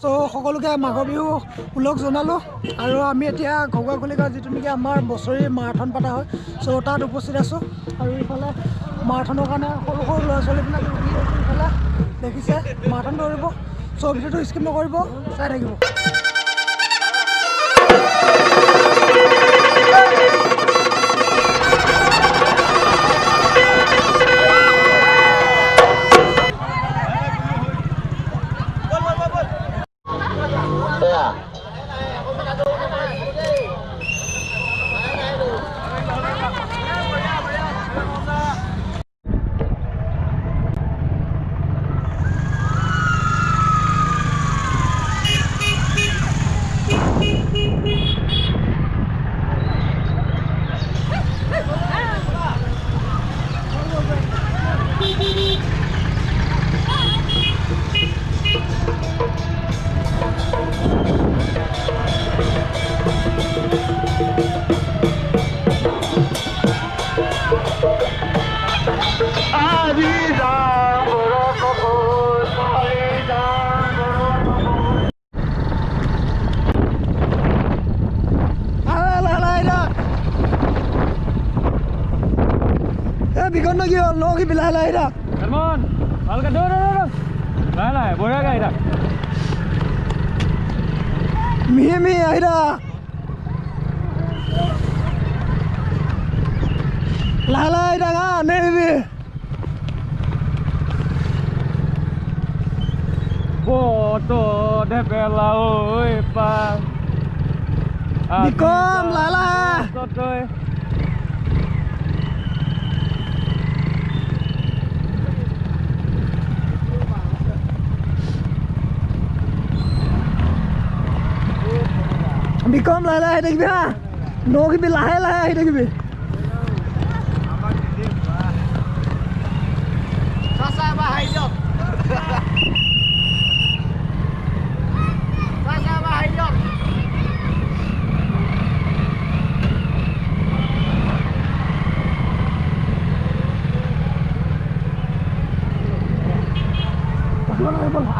So সকলোকে মাঘৰ বিহু উপলক জনালো আৰু আমি এতিয়া ঘৰুৱা কলিগাঁও যিটো নেকি আমাৰ বছৰি মাৰাথন পতা হয় সো তাত উপস্থিত আছো আৰু ইফালে মাৰাথনৰ কাৰণে সৰু সৰু ল'ৰা ছোৱালীবিলাক ইফালে দেখিছে মাৰাথন দৌৰিব সো ভিডিঅ'টো স্কিপ নকৰিব চাই থাকিব Bikin lagi lagi bilah lah ida. Hermon, alga dor. Lah, boya ga ida. Mi ida. Lah ida ga nevi. Foto de pela oi pa. Bikom lala. Sotoy. Bikom lah hai dekhi ha no ki bi lahe hai dekhi bi sasa ba hai jok sasa ba hai jok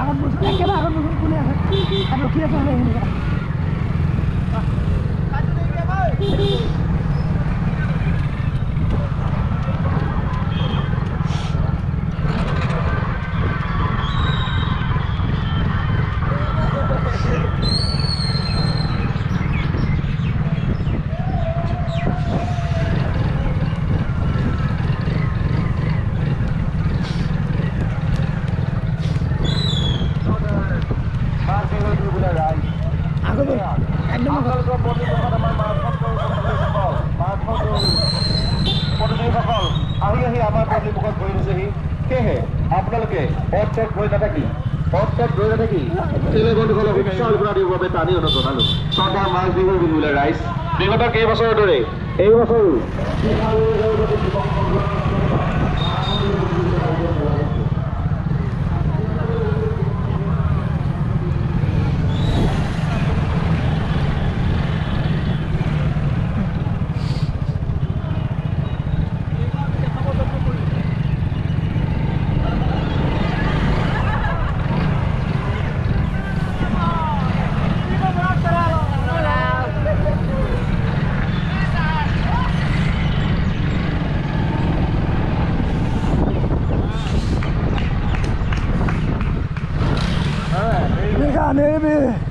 akan musuh ekera akan musuh punya aduh kia sana ini বিগত কেইবছৰ ধৰি এই বছৰ Maybe.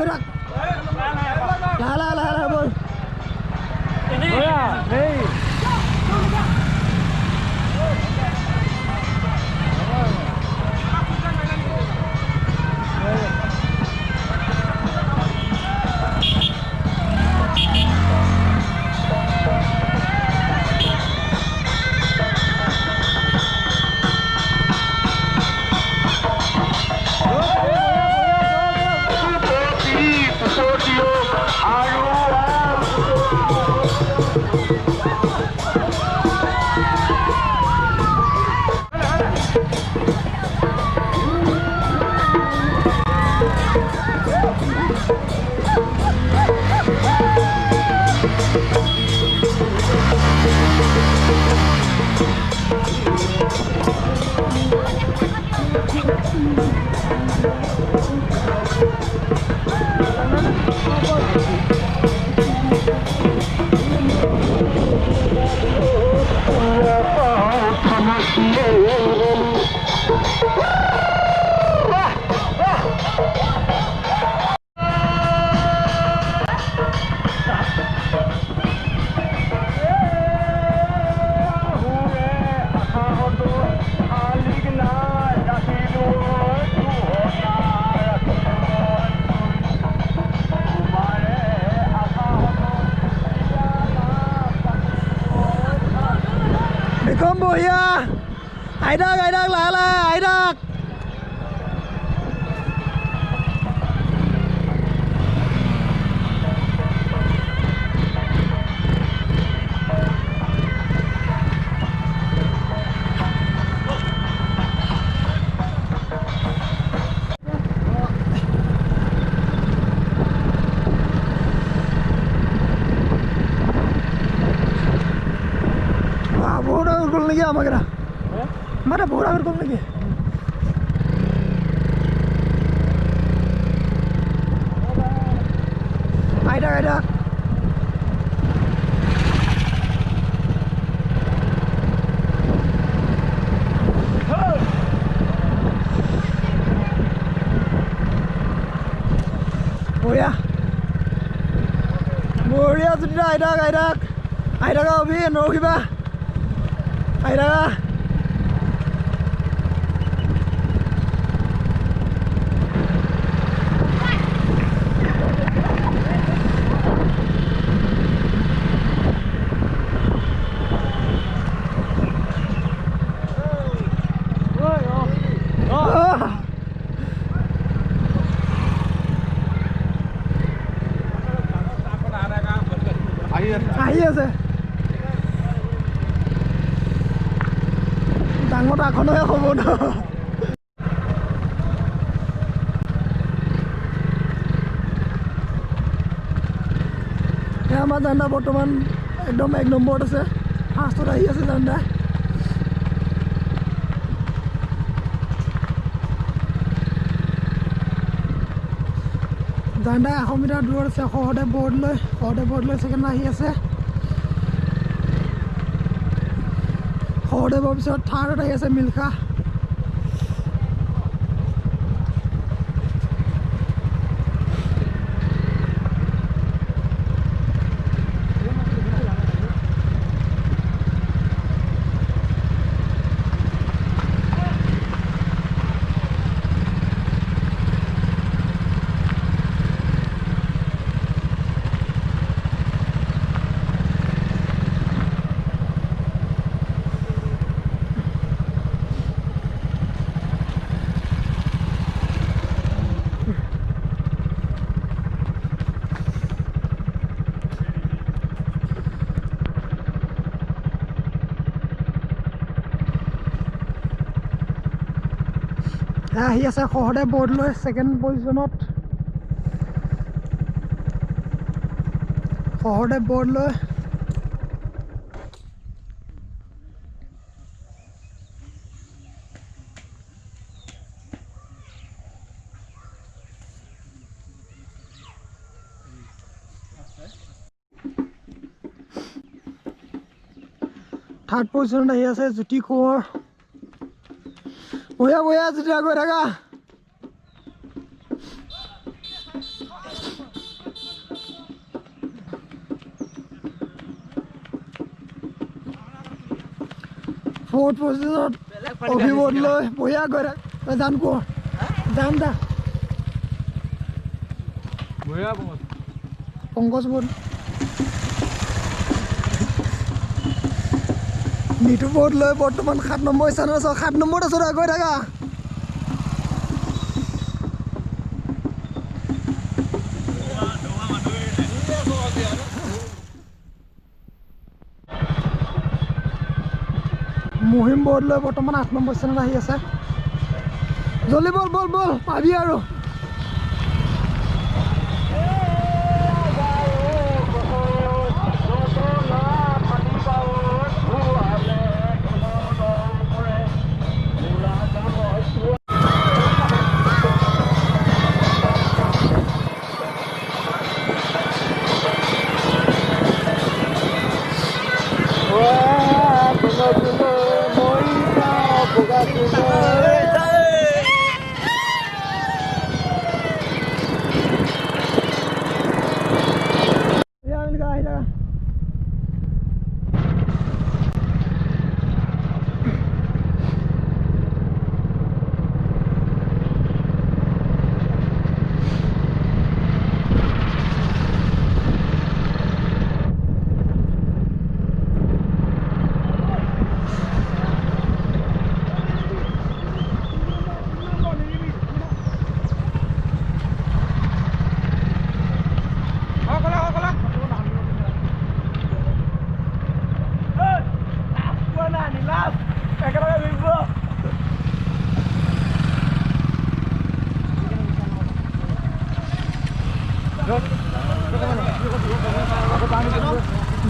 গৈ থাক লাহে বল Kom Buya, aidak lala, aidak. Magara, mana bola berkom lagi? Ada. Boya sudah ada kau bin, rohi bah. Aida ahi আছে ডাঙৰ ডাখনহে হ'ব ন আমাৰ জান্দা বৰ্তমান একদম 1 নম্বৰত আছে ফাৰ্ষ্টত আহি আছে জান্দা জান্দা 100 মিটাৰ দূৰত আছে সহদে বৰ্ড লৈ সেকেন্ড আহি আছে সহদে পিছত থাৰ্ডত আহি আছে মিলখা আহি আছে সহদে বৰ্ড লৈ সেকেন্ড পজিশনত সহদে বৰ্ড লৈ থাৰ্ড পজিশনত আহি আছে জ্যোতি কোঁৱৰ বয়া যেতিয়া গৈ থাকা 4th পজিশনত অভিবোধ লৈ বঢ়িয়া গৈ থাক তই জান ক জান দা বঢ়িয়া পংকজ বোধ নিটু বোধ লৈ বৰ্তমান 7 নম্বৰ স্থানত আছ 7 নম্বৰত আছ গৈ থাকা মহিম বোধ লৈ বৰ্তমান 8 নম্বৰ স্থানত আহি আছে জলদি বল বল বল পাবি আৰু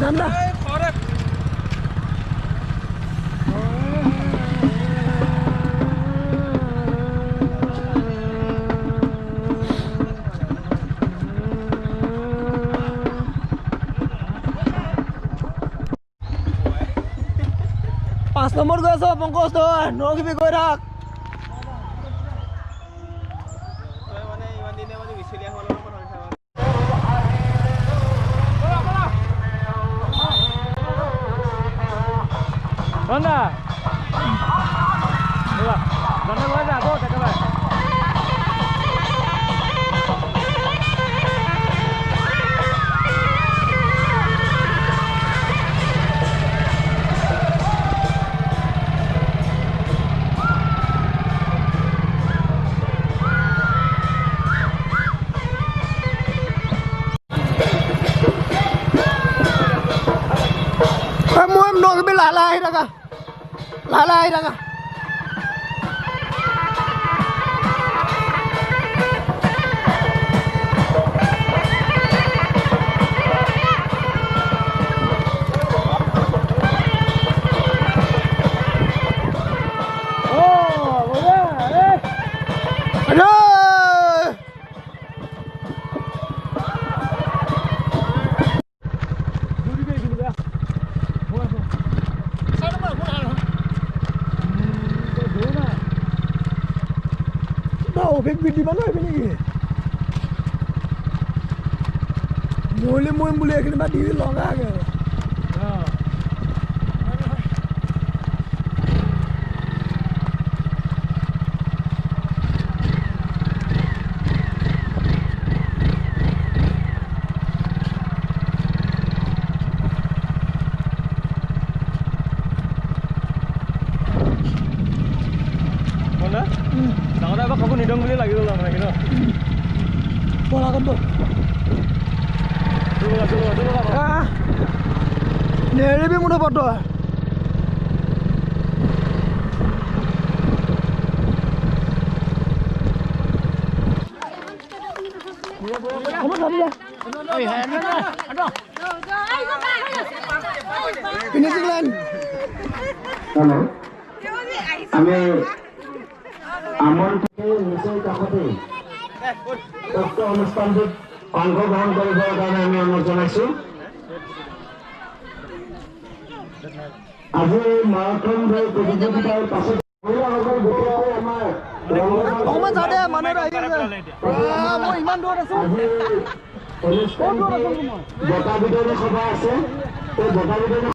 জানদা পাঁচ নম্বৰ গৈ আছ পংকজ তই নৰখিবি গৈ থাক Mana? Dua. Mana gua ada tuh, coba. Kamu nol ke lalai dah kah? Lalai dah kah? Oh, boleh. Aduh. Big video mana ini? Boleh kena badi longa ke? Sangat apa kamu nidong beli lagi lah mereka. Bola kan tuh. Dulu lah. Ah, nere भी मुझे पता है. Kamu tadi ya? Oh iya, aduh. Finishing line. Halo. Kami আমন থেকে নিচেই কাষতে উক্ত অনুষ্ঠানটোত অংশগ্ৰহণ কৰিবৰ কাৰণে আমি অনুৰোধ জনাইছোঁ। আজি মাৰাথন দৌৰ প্ৰতিযোগিতাৰ পাছত মহিলাসকল গোটেই আমাৰ অকমান যাওঁ দে মানুহ আহি আছে মই ইমান দূৰত আছো আজি অনুষ্ঠানটি বঁটা বিতৰণী সভা আছে। এই বঁটা বিতৰণী